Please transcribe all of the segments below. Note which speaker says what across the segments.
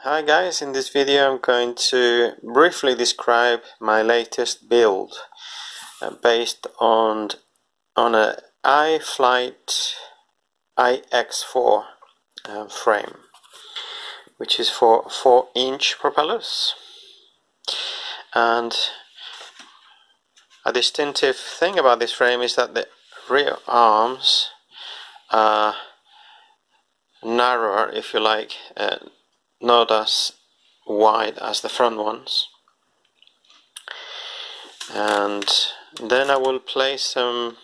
Speaker 1: Hi guys, in this video I'm going to briefly describe my latest build based on a Iflight iX4 frame, which is for 4-inch propellers. And a distinctive thing about this frame is that the rear arms are narrower, if you like, not as wide as the front ones. And then I will play some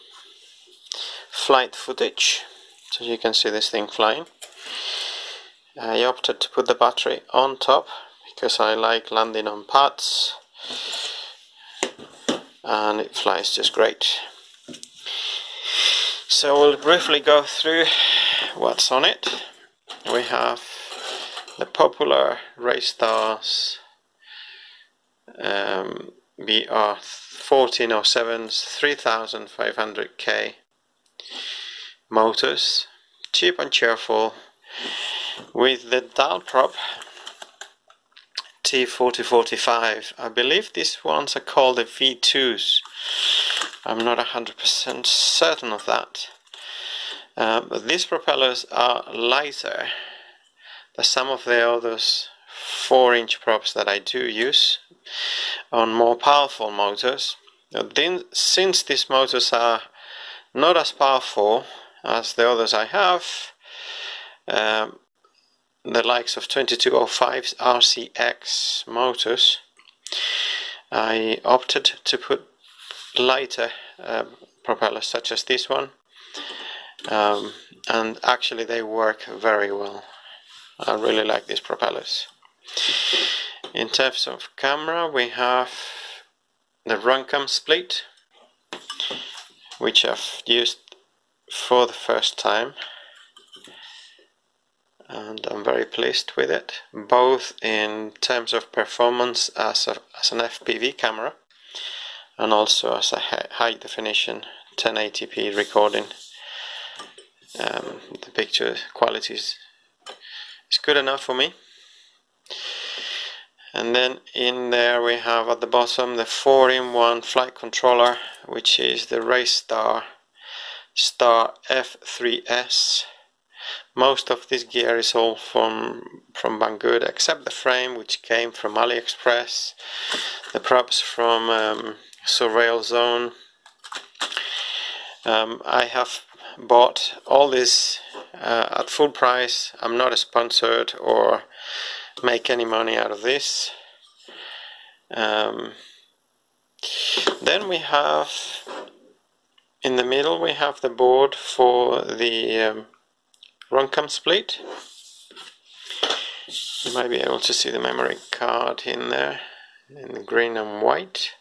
Speaker 1: flight footage so you can see this thing flying. I opted to put the battery on top because I like landing on pads, and it flies just great. So we'll briefly go through what's on it. We have the popular Racerstar's BR1407's 3500K motors, cheap and cheerful, with the DAL T4045. I believe these ones are called the V2s. I'm not 100% certain of that. But these propellers are lighter than some of the others 4-inch props that I do use on more powerful motors. Then, since these motors are not as powerful as the others I have, the likes of 2205's RCX motors, I opted to put lighter propellers such as this one, and actually they work very well. I really like these propellers. In terms of camera, we have the Runcam Split, which I've used for the first time, and I'm very pleased with it, both in terms of performance as an FPV camera and also as a high definition 1080p recording. The picture quality is good enough for me. And then in there we have at the bottom the 4-in-1 flight controller, which is the Racerstar F3S. Most of this gear is all from Banggood, except the frame, which came from AliExpress, the props from Surreal Zone. I have bought all this at full price. I'm not sponsored or make any money out of this. Then we have, in the middle, we have the board for the Runcam Split. You might be able to see the memory card in there in the green and white.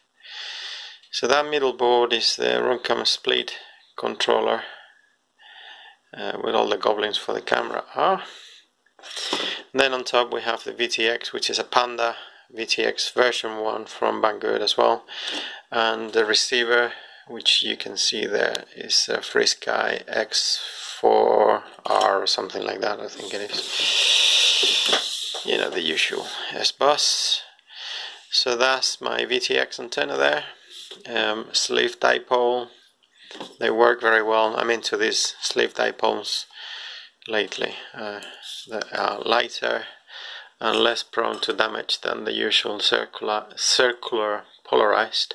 Speaker 1: So that middle board is the Runcam Split controller, with all the goblins for the camera are. Then on top we have the VTX, which is a Panda VTX version 1 from Banggood as well, and the receiver, which you can see there, is a Iflight iX4 or something like that, I think it is. You know, the usual S.BUS. So that's my VTX antenna there. Sleeve dipole. They work very well. I'm into these sleeve dipoles lately. They are lighter and less prone to damage than the usual circular polarized.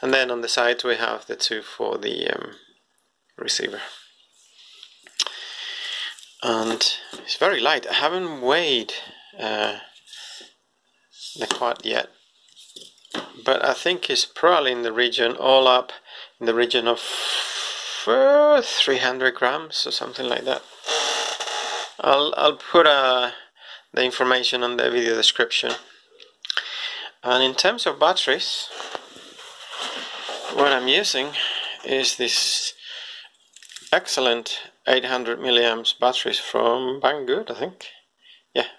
Speaker 1: And then on the side we have the two for the receiver. And it's very light. I haven't weighed the quad yet, but I think it's probably in the region, all up in the region of 300 grams or something like that. I'll put the information on the video description. And in terms of batteries, what I'm using is this excellent 800 milliamps batteries from Banggood, I think. Yeah,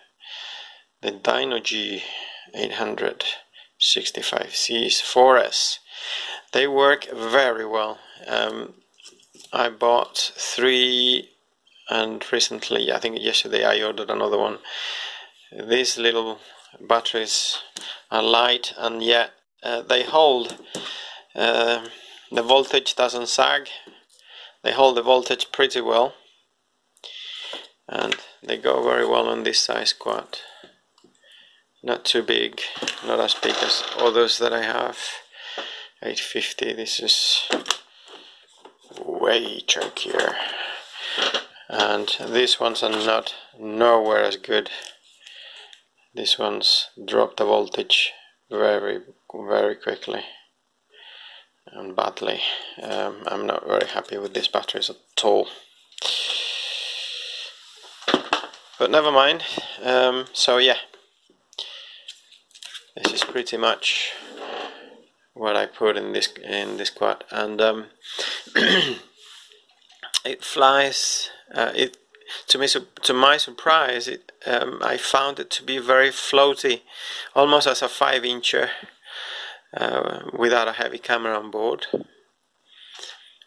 Speaker 1: the Dynogy 865Cs 4S. They work very well. I bought 3, and recently, I think yesterday, I ordered another one these little batteries are light, and yet they hold. The voltage doesn't sag. They hold the voltage pretty well, and they go very well on this size quad. Not too big, not as big as others that I have. 850, this is way chunkier, and these ones are not nowhere as good. These ones drop the voltage very quickly and badly. I'm not very happy with these batteries at all, but never mind. So yeah, this is pretty much what I put in this quad, and it flies. To my surprise, I found it to be very floaty, almost as a 5-incher, without a heavy camera on board.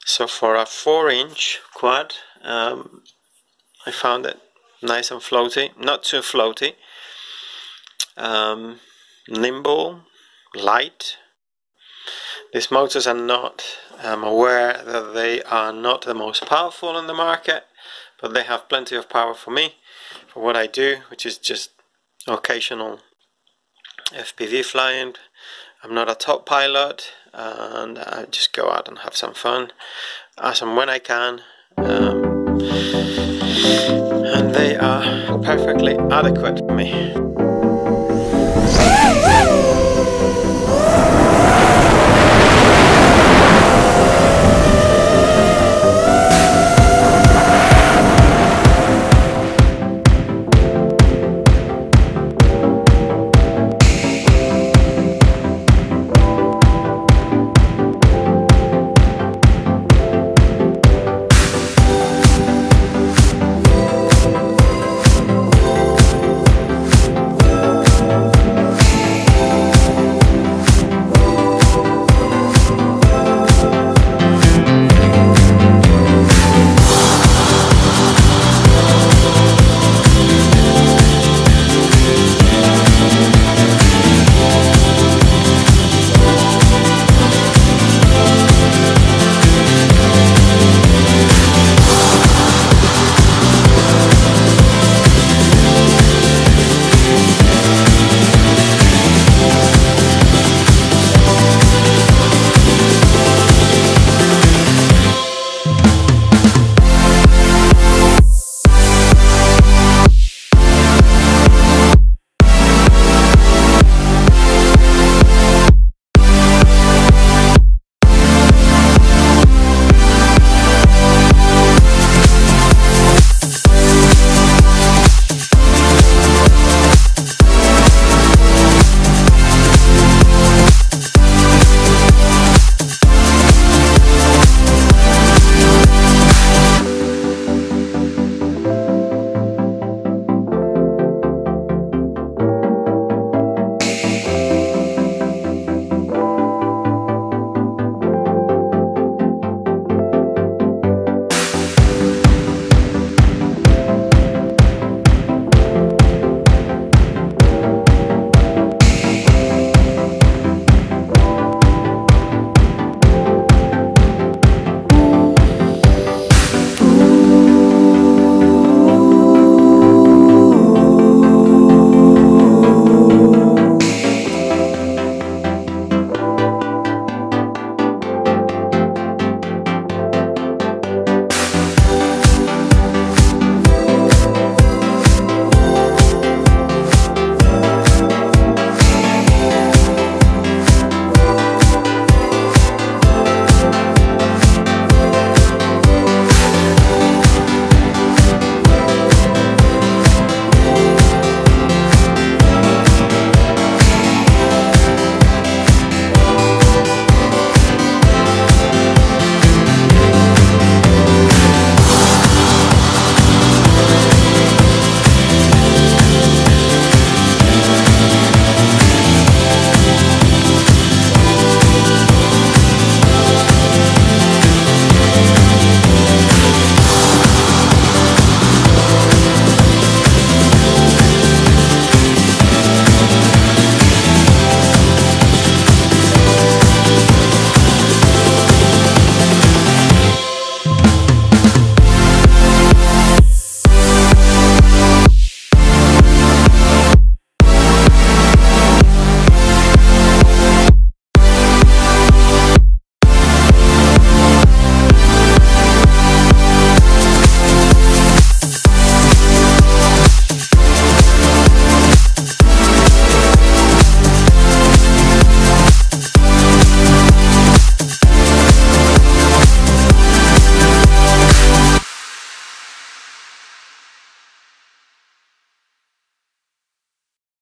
Speaker 1: So for a 4-inch quad, I found it nice and floaty, not too floaty, nimble, light. These motors are not, I'm aware that they are not the most powerful on the market, but they have plenty of power for me, for what I do, which is just occasional FPV flying. I'm not a top pilot, and I just go out and have some fun as and when I can, and they are perfectly adequate for me.